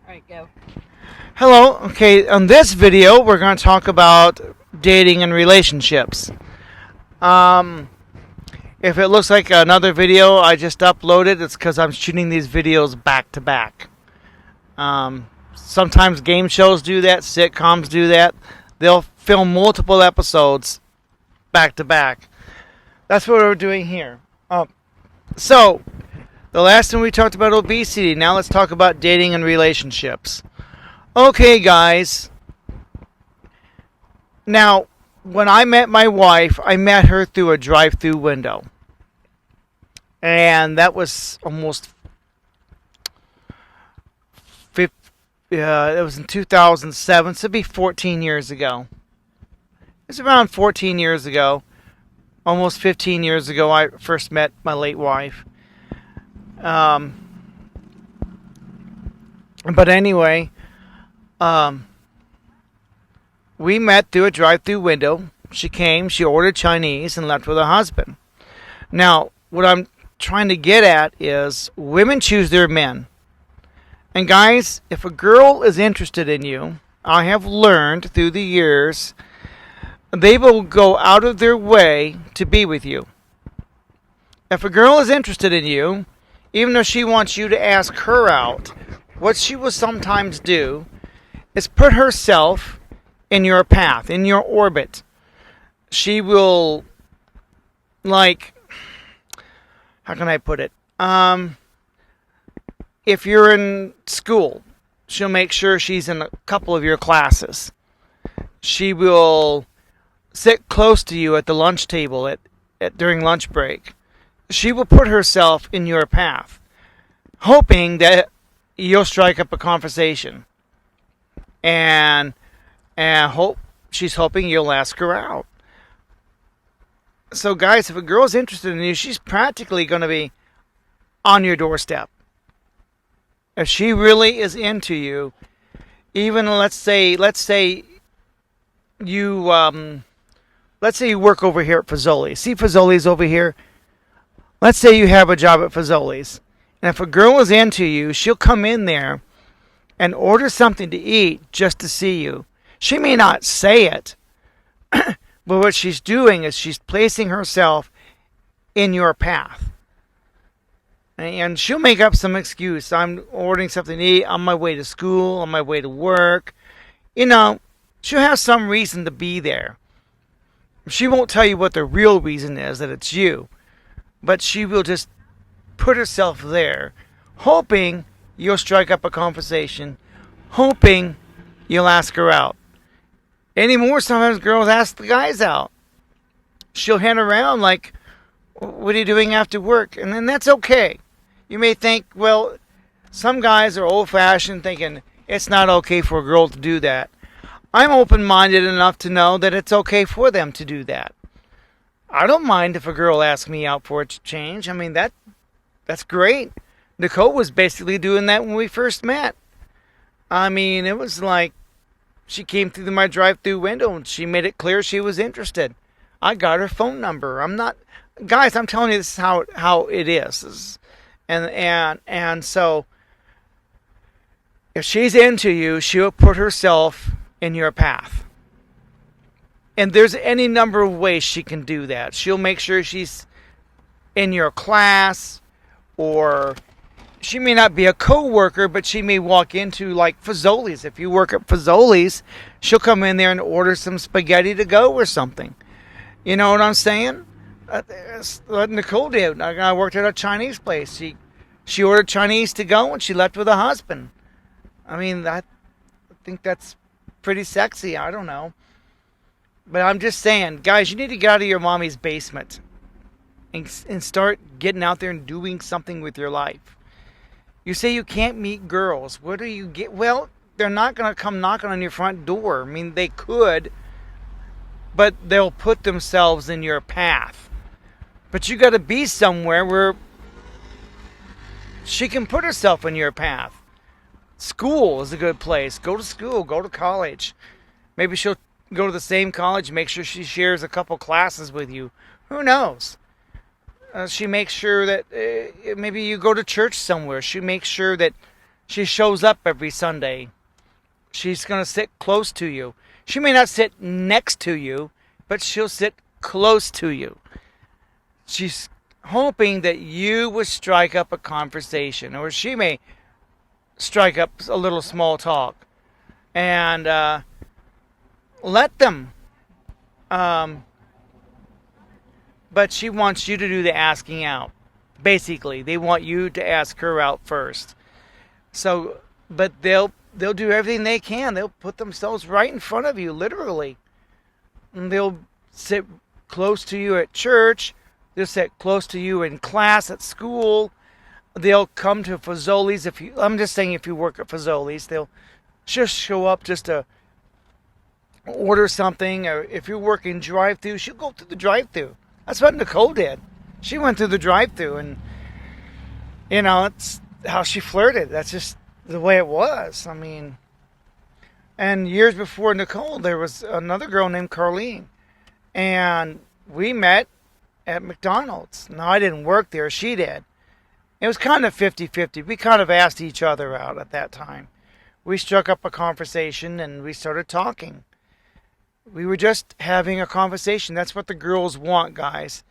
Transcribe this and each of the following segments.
Alright, go. Hello. Okay, on this video, we're going to talk about dating and relationships. Um, if it looks like another video I just uploaded, it's because I'm shooting these videos back to back. Sometimes game shows do that, sitcoms do that. They'll film multiple episodes back to back. That's what we're doing here. So, the last time we talked about obesity. Now let's talk about dating and relationships. Okay, guys. Now, when I met my wife, I met her through a drive-through window. And that was almost it was in 2007, so it'd be 14 years ago. It's around 14 years ago. Almost 15 years ago, I first met my late wife. But anyway, we met through a drive-through window. She came, she ordered Chinese, and left with her husband. Now, what I'm trying to get at is women choose their men. And guys, if a girl is interested in you, I have learned through the years, they will go out of their way to be with you. If a girl is interested in you, even though she wants you to ask her out, what she will sometimes do is put herself in your path, in your orbit. She will, like, how can I put it? If you're in school, she'll make sure she's in a couple of your classes. She will sit close to you at the lunch table during lunch break. She will put herself in your path, hoping that you'll strike up a conversation. And she's hoping you'll ask her out. So guys, if a girl's interested in you, she's practically going to be on your doorstep. If she really is into you, even let's say you work over here at Fazoli's. See Fazoli's over here? Let's say you have a job at Fazoli's. And if a girl is into you, she'll come in there and order something to eat just to see you. She may not say it, but what she's doing is she's placing herself in your path. And she'll make up some excuse. I'm ordering something to eat, on my way to school, on my way to work. You know, she'll have some reason to be there. She won't tell you what the real reason is, that it's you. But she will just put herself there, hoping you'll strike up a conversation, hoping you'll ask her out. Anymore, sometimes girls ask the guys out. She'll hang around like, what are you doing after work? And then that's okay. You may think, well, some guys are old-fashioned thinking it's not okay for a girl to do that. I'm open-minded enough to know that it's okay for them to do that. I don't mind if a girl asks me out for a change. I mean, that's great. Nicole was basically doing that when we first met. I mean, it was like she came through my drive-through window and she made it clear she was interested. I got her phone number. Guys, I'm telling you, this is how it is. And so if she's into you, she'll put herself in your path. And there's any number of ways she can do that. She'll make sure she's in your class, or she may not be a co-worker, but she may walk into like Fazoli's. If you work at Fazoli's, she'll come in there and order some spaghetti to go or something. You know what I'm saying? That's what Nicole did. I worked at a Chinese place. She ordered Chinese to go and she left with her husband. I mean, I think that's pretty sexy. I don't know. But I'm just saying, guys, you need to get out of your mommy's basement and start getting out there and doing something with your life. You say you can't meet girls. What do you get? Well, they're not going to come knocking on your front door. I mean, they could, but they'll put themselves in your path. But you got to be somewhere where she can put herself in your path. School is a good place. Go to school. Go to college. Maybe she'll go to the same college, make sure she shares a couple classes with you. Who knows? She makes sure that maybe you go to church somewhere. She makes sure that She shows up every Sunday. She's going to sit close to you. She may not sit next to you, but she'll sit close to you. She's hoping that you would strike up a conversation, or she may strike up a little small talk. And let them. But she wants you to do the asking out. Basically, they want you to ask her out first. So, but they'll do everything they can. They'll put themselves right in front of you, literally. And they'll sit close to you at church. They'll sit close to you in class at school. They'll come to Fazoli's. I'm just saying, if you work at Fazoli's, they'll just show up just to order something. Or if you're working drive-thru, she'll go through the drive-thru. That's what Nicole did. She went through the drive-thru, and it's how she flirted. That's just the way it was. I mean, and years before Nicole, there was another girl named Carlene, and we met at McDonald's. Now, I didn't work there. She did. It was kind of 50-50. We kind of asked each other out at that time. We struck up a conversation, and we started talking. We were just having a conversation. That's what the girls want, guys.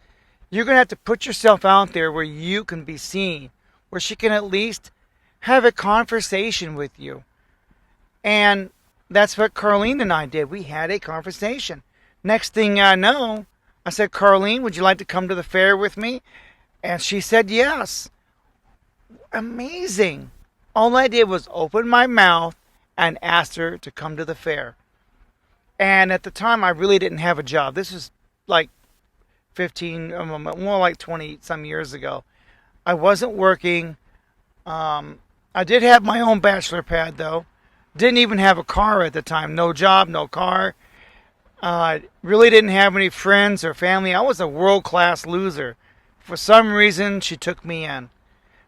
You're going to have to put yourself out there where you can be seen, where she can at least have a conversation with you. And that's what Carlene and I did. We had a conversation. Next thing I know, I said, Carlene, would you like to come to the fair with me? And she said yes. Amazing. All I did was open my mouth and asked her to come to the fair. And at the time, I really didn't have a job. This was like 15, more like 20 some years ago. I wasn't working. I did have my own bachelor pad, though. Didn't even have a car at the time. No job, no car. Really didn't have any friends or family. I was a world-class loser. For some reason, she took me in.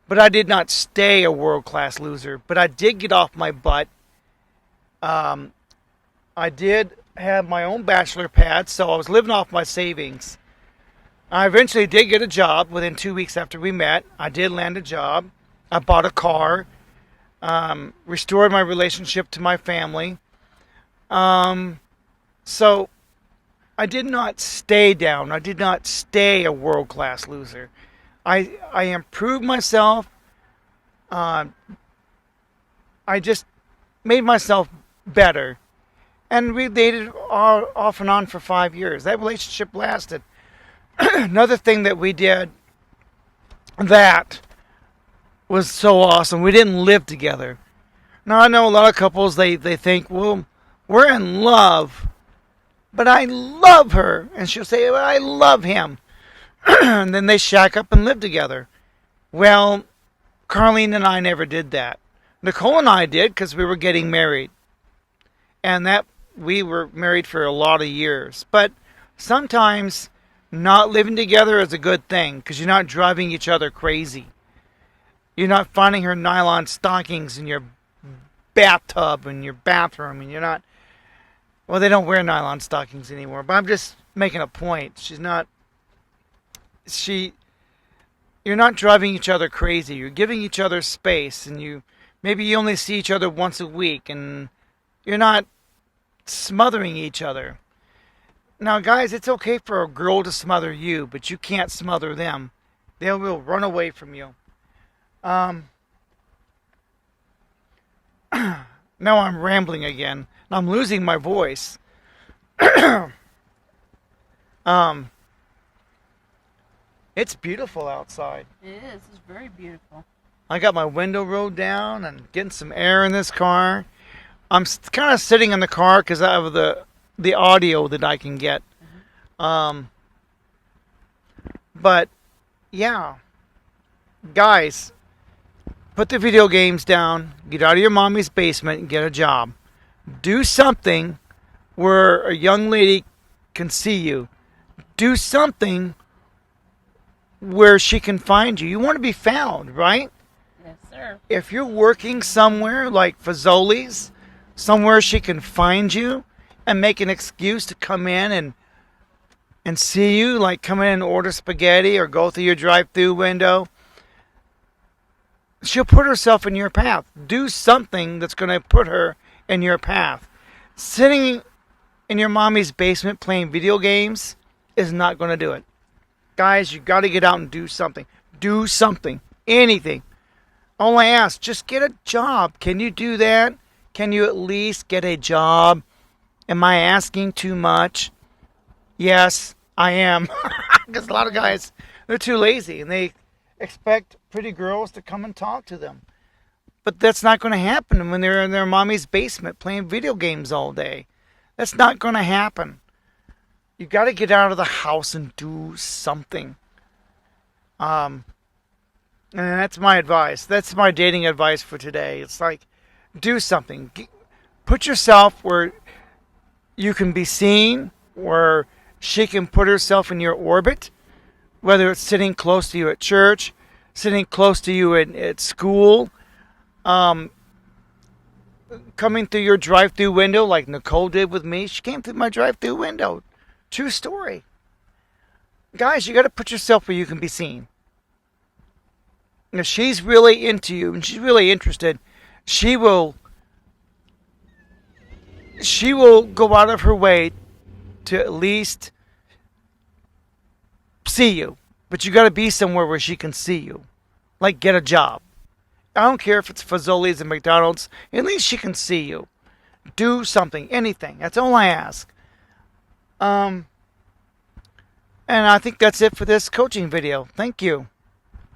But I did not stay a world-class loser. But I did get off my butt. I did have my own bachelor pad, so I was living off my savings. I eventually did get a job within 2 weeks after we met. I did land a job. I bought a car. Restored my relationship to my family. So I did not stay down. I did not stay a world-class loser. I improved myself. I just made myself better. And we dated off and on for 5 years. That relationship lasted. Another thing that we did that was so awesome, we didn't live together. Now, I know a lot of couples, they think, well, we're in love, but I love her. And she'll say, well, I love him. And then they shack up and live together. Well, Carlene and I never did that. Nicole and I did because we were getting married. And that we were married for a lot of years. But sometimes not living together is a good thing because you're not driving each other crazy. You're not finding her nylon stockings in your bathtub and your bathroom, and you're not. Well, they don't wear nylon stockings anymore. But I'm just making a point. You're not driving each other crazy. You're giving each other space, and maybe you only see each other once a week, and you're not smothering each other. Now, guys, it's okay for a girl to smother you, but you can't smother them. They will run away from you. Now I'm rambling again. I'm losing my voice. It's beautiful outside. It is. It's very beautiful. I got my window rolled down and getting some air in this car. I'm kind of sitting in the car because I have the audio that I can get. But yeah, guys, put the video games down, get out of your mommy's basement and get a job. Do something where a young lady can see you. Do something where she can find you. You want to be found, right? Yes, sir. If you're working somewhere like Fazoli's, somewhere she can find you and make an excuse to come in and see you, like come in and order spaghetti or go through your drive-through window. she'll put herself in your path. Do something that's going to put her in your path. Sitting in your mommy's basement playing video games is not going to do it. Guys, you got to get out and do something. Do something. Anything. All I ask, just get a job. Can you do that? Can you at least get a job? Am I asking too much? Yes, I am. Because a lot of guys, they're too lazy and they expect pretty girls to come and talk to them. But that's not going to happen when they're in their mommy's basement playing video games all day. That's not going to happen. You got to get out of the house and do something. And that's my advice. That's my dating advice for today. It's like, do something. Put yourself where you can be seen, where she can put herself in your orbit, whether it's sitting close to you at church, sitting close to you at school, coming through your drive-through window like Nicole did with me. She came through my drive-through window. True story. Guys, you got to put yourself where you can be seen. If she's really into you and she's really interested, she will go out of her way to at least see you. But you got to be somewhere where she can see you. Like get a job. I don't care if it's Fazoli's and McDonald's. At least she can see you. Do something, anything. That's all I ask. And I think that's it for this coaching video. Thank you.